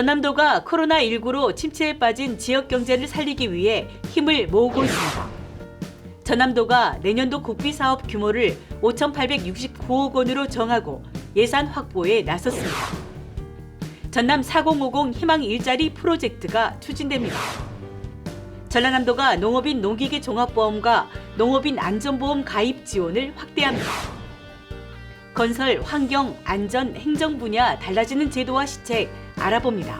전남도가 코로나19로 침체에 빠진 지역 경제를 살리기 위해 힘을 모으고 있습니다. 전남도가 내년도 국비 사업 규모를 5,869억 원으로 정하고 예산 확보에 나섰습니다. 전남 4050 희망 일자리 프로젝트가 추진됩니다. 전라남도가 농업인 농기계 종합보험과 농업인 안전보험 가입 지원을 확대합니다. 건설, 환경, 안전, 행정 분야 달라지는 제도와 시책 알아봅니다.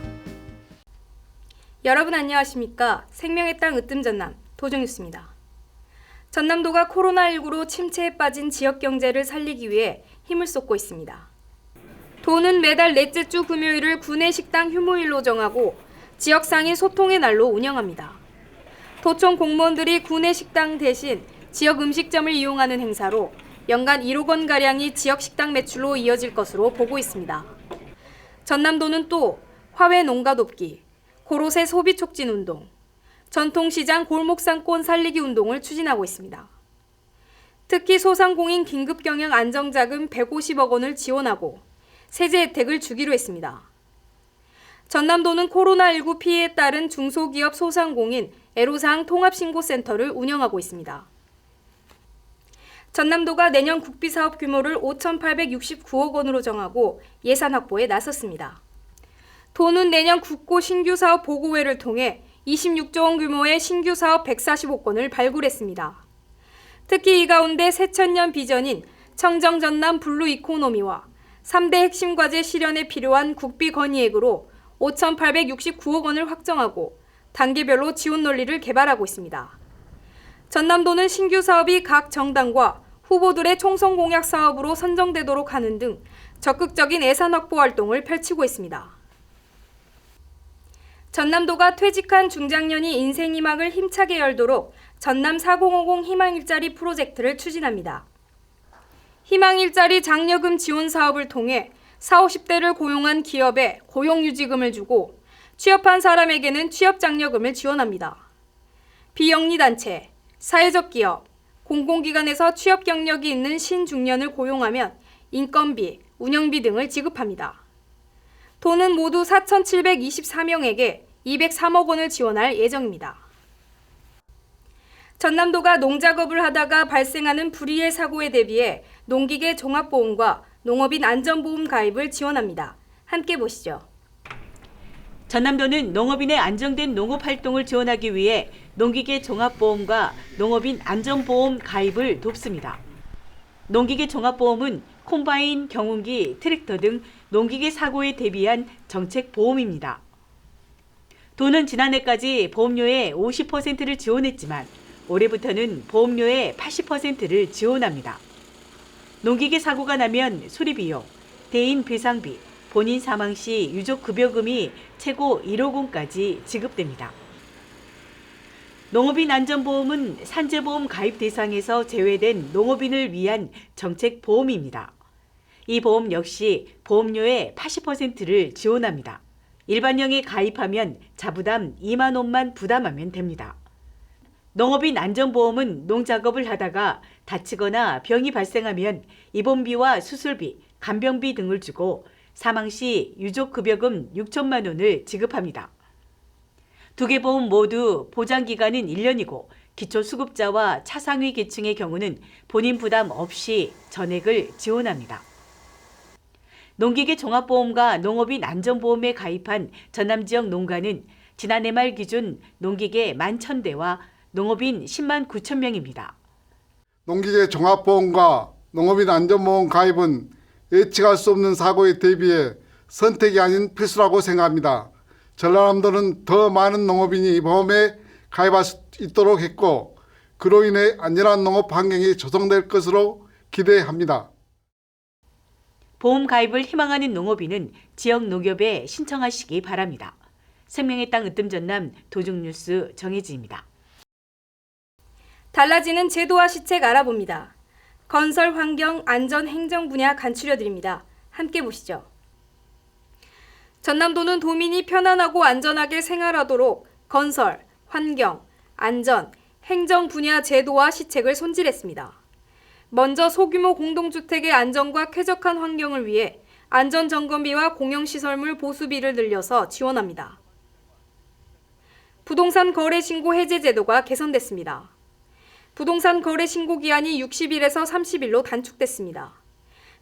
여러분 안녕하십니까? 생명의 땅 으뜸 전남 도정뉴스입니다. 전남도가 코로나19로 침체에 빠진 지역 경제를 살리기 위해 힘을 쏟고 있습니다. 도는 매달 넷째 주 금요일을 구내식당 휴무일로 정하고 지역상인 소통의 날로 운영합니다. 도청 공무원들이 구내식당 대신 지역 음식점을 이용하는 행사로 연간 1억 원가량이 지역 식당 매출로 이어질 것으로 보고 있습니다. 전남도는 또 화훼 농가 돕기, 고로쇠 소비 촉진 운동, 전통시장 골목상권 살리기 운동을 추진하고 있습니다. 특히 소상공인 긴급경영 안정자금 150억 원을 지원하고 세제 혜택을 주기로 했습니다. 전남도는 코로나19 피해에 따른 중소기업 소상공인 애로사항 통합신고센터를 운영하고 있습니다. 전남도가 내년 국비 사업 규모를 5,869억 원으로 정하고 예산 확보에 나섰습니다. 도는 내년 국고 신규 사업 보고회를 통해 26조 원 규모의 신규 사업 145건을 발굴했습니다. 특히 이 가운데 새천년 비전인 청정 전남 블루 이코노미와 3대 핵심 과제 실현에 필요한 국비 건의액으로 5,869억 원을 확정하고 단계별로 지원 논리를 개발하고 있습니다. 전남도는 신규 사업이 각 정당과 후보들의 총선 공약 사업으로 선정되도록 하는 등 적극적인 예산 확보 활동을 펼치고 있습니다. 전남도가 퇴직한 중장년이 인생 희망을 힘차게 열도록 전남 4050 희망 일자리 프로젝트를 추진합니다. 희망 일자리 장려금 지원 사업을 통해 40, 50대를 고용한 기업에 고용유지금을 주고 취업한 사람에게는 취업장려금을 지원합니다. 비영리단체, 사회적 기업, 공공기관에서 취업 경력이 있는 신중년을 고용하면 인건비, 운영비 등을 지급합니다. 도는 모두 4,724명에게 203억 원을 지원할 예정입니다. 전남도가 농작업을 하다가 발생하는 불의의 사고에 대비해 농기계 종합보험과 농업인 안전보험 가입을 지원합니다. 함께 보시죠. 전남도는 농업인의 안정된 농업활동을 지원하기 위해 농기계 종합보험과 농업인 안전보험 가입을 돕습니다. 농기계 종합보험은 콤바인, 경운기, 트랙터 등 농기계 사고에 대비한 정책보험입니다. 도는 지난해까지 보험료의 50%를 지원했지만 올해부터는 보험료의 80%를 지원합니다. 농기계 사고가 나면 수리비용, 대인 배상비, 본인 사망 시 유족급여금이 최고 1억 원까지 지급됩니다. 농업인 안전보험은 산재보험 가입 대상에서 제외된 농업인을 위한 정책보험입니다. 이 보험 역시 보험료의 80%를 지원합니다. 일반형에 가입하면 자부담 2만 원만 부담하면 됩니다. 농업인 안전보험은 농작업을 하다가 다치거나 병이 발생하면 입원비와 수술비, 간병비 등을 주고 사망 시 유족급여금 6천만 원을 지급합니다. 두 개 보험 모두 보장기간은 1년이고 기초수급자와 차상위 계층의 경우는 본인 부담 없이 전액을 지원합니다. 농기계 종합보험과 농업인 안전보험에 가입한 전남지역 농가는 지난해 말 기준 농기계 11,000대와 농업인 10만 9천 명입니다. 농기계 종합보험과 농업인 안전보험 가입은 예측할 수 없는 사고에 대비해 선택이 아닌 필수라고 생각합니다. 전라남도는 더 많은 농업인이 보험에 가입할 수 있도록 했고 그로 인해 안전한 농업 환경이 조성될 것으로 기대합니다. 보험 가입을 희망하는 농업인은 지역 농협에 신청하시기 바랍니다. 생명의 땅 으뜸 전남 도중뉴스 정혜지입니다. 달라지는 제도와 시책 알아봅니다. 건설, 환경, 안전, 행정 분야 간추려드립니다. 함께 보시죠. 전남도는 도민이 편안하고 안전하게 생활하도록 건설, 환경, 안전, 행정 분야 제도와 시책을 손질했습니다. 먼저 소규모 공동주택의 안전과 쾌적한 환경을 위해 안전점검비와 공영시설물 보수비를 늘려서 지원합니다. 부동산 거래 신고 해제 제도가 개선됐습니다. 부동산 거래 신고 기한이 60일에서 30일로 단축됐습니다.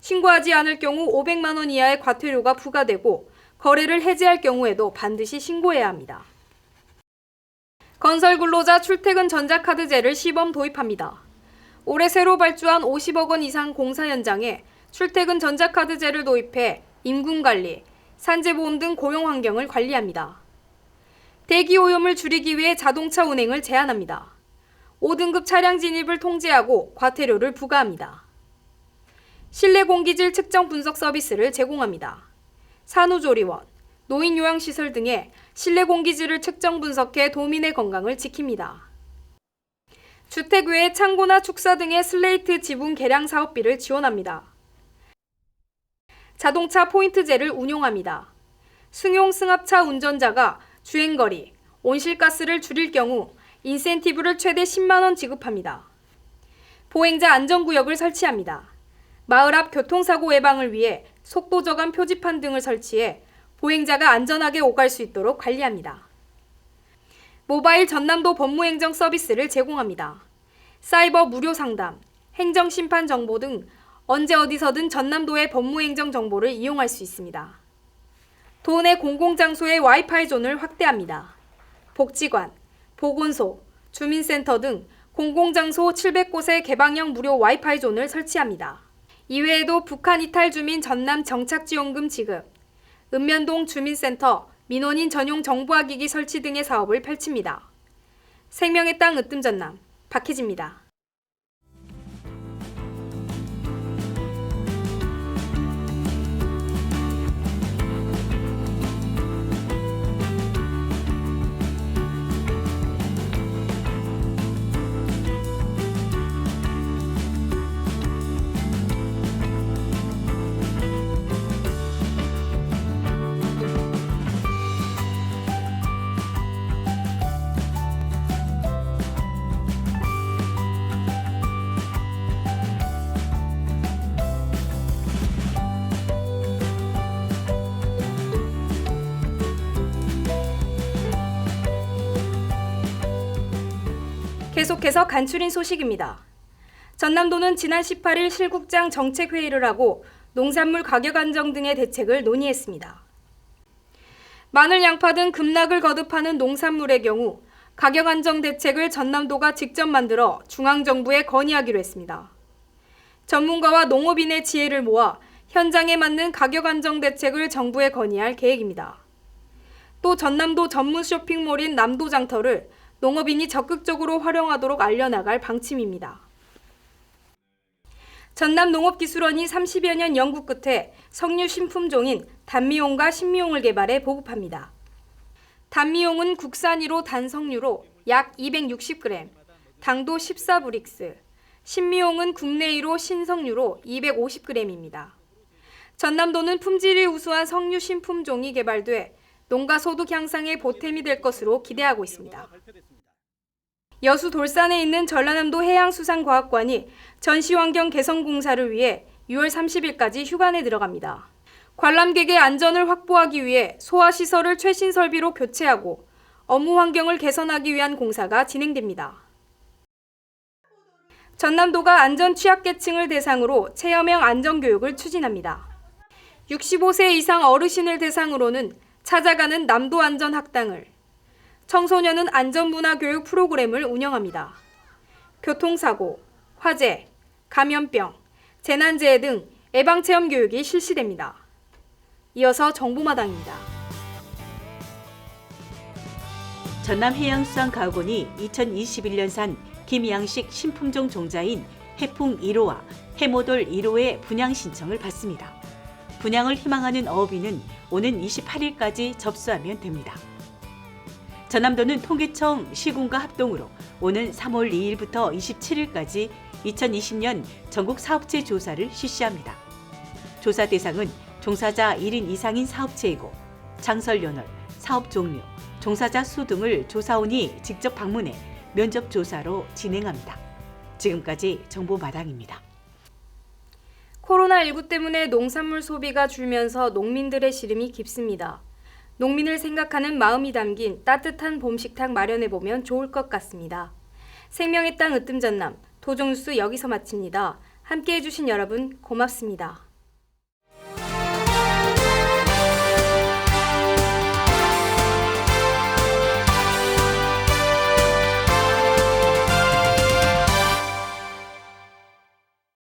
신고하지 않을 경우 500만 원 이하의 과태료가 부과되고 거래를 해지할 경우에도 반드시 신고해야 합니다. 건설 근로자 출퇴근 전자카드제를 시범 도입합니다. 올해 새로 발주한 50억 원 이상 공사 현장에 출퇴근 전자카드제를 도입해 임금관리, 산재보험 등 고용 환경을 관리합니다. 대기 오염을 줄이기 위해 자동차 운행을 제한합니다. 5등급 차량 진입을 통제하고 과태료를 부과합니다. 실내 공기질 측정 분석 서비스를 제공합니다. 산후조리원, 노인요양시설 등의 실내 공기질을 측정 분석해 도민의 건강을 지킵니다. 주택 외에 창고나 축사 등의 슬레이트 지분 개량 사업비를 지원합니다. 자동차 포인트제를 운용합니다. 승용 승합차 운전자가 주행거리, 온실가스를 줄일 경우 인센티브를 최대 10만 원 지급합니다. 보행자 안전구역을 설치합니다. 마을 앞 교통사고 예방을 위해 속도 저감 표지판 등을 설치해 보행자가 안전하게 오갈 수 있도록 관리합니다. 모바일 전남도 법무행정 서비스를 제공합니다. 사이버 무료 상담, 행정심판 정보 등 언제 어디서든 전남도의 법무행정 정보를 이용할 수 있습니다. 도 내 공공장소의 와이파이 존을 확대합니다. 복지관, 보건소, 주민센터 등 공공장소 700곳에 개방형 무료 와이파이 존을 설치합니다. 이외에도 북한 이탈 주민 전남 정착지원금 지급, 읍면동 주민센터, 민원인 전용 정보화기기 설치 등의 사업을 펼칩니다. 생명의 땅 으뜸 전남, 박혜지입니다. 계속해서 간추린 소식입니다. 전남도는 지난 18일 실국장 정책회의를 하고 농산물 가격 안정 등의 대책을 논의했습니다. 마늘, 양파 등 급락을 거듭하는 농산물의 경우 가격 안정 대책을 전남도가 직접 만들어 중앙정부에 건의하기로 했습니다. 전문가와 농업인의 지혜를 모아 현장에 맞는 가격 안정 대책을 정부에 건의할 계획입니다. 또 전남도 전문 쇼핑몰인 남도장터를 농업인이 적극적으로 활용하도록 알려나갈 방침입니다. 전남농업기술원이 30여 년 연구 끝에 석류 신품종인 단미용과 신미용을 개발해 보급합니다. 단미용은 국산 1호 단석류로 약 260g, 당도 14브릭스, 신미용은 국내 1호 신석류로 250g입니다. 전남도는 품질이 우수한 석류 신품종이 개발돼 농가 소득 향상에 보탬이 될 것으로 기대하고 있습니다. 여수 돌산에 있는 전라남도 해양수산과학관이 전시환경 개선 공사를 위해 6월 30일까지 휴관에 들어갑니다. 관람객의 안전을 확보하기 위해 소화시설을 최신 설비로 교체하고 업무 환경을 개선하기 위한 공사가 진행됩니다. 전남도가 안전 취약계층을 대상으로 체험형 안전교육을 추진합니다. 65세 이상 어르신을 대상으로는 찾아가는 남도 안전 학당을, 청소년은 안전문화교육 프로그램을 운영합니다. 교통사고, 화재, 감염병, 재난재해 등 예방체험 교육이 실시됩니다. 이어서 정보마당입니다. 전남해양수산과학원이 2021년산 김양식 신품종 종자인 해풍 1호와 해모돌 1호의 분양 신청을 받습니다. 분양을 희망하는 어업인은 오는 28일까지 접수하면 됩니다. 전남도는 통계청 시군과 합동으로 오는 3월 2일부터 27일까지 2020년 전국 사업체 조사를 실시합니다. 조사 대상은 종사자 1인 이상인 사업체이고 장설연월, 사업 종류, 종사자 수 등을 조사원이 직접 방문해 면접 조사로 진행합니다. 지금까지 정보마당입니다. 코로나19 때문에 농산물 소비가 줄면서 농민들의 시름이 깊습니다. 농민을 생각하는 마음이 담긴 따뜻한 봄 식탁 마련해보면 좋을 것 같습니다. 생명의 땅 으뜸 전남 도종뉴스 여기서 마칩니다. 함께해 주신 여러분 고맙습니다.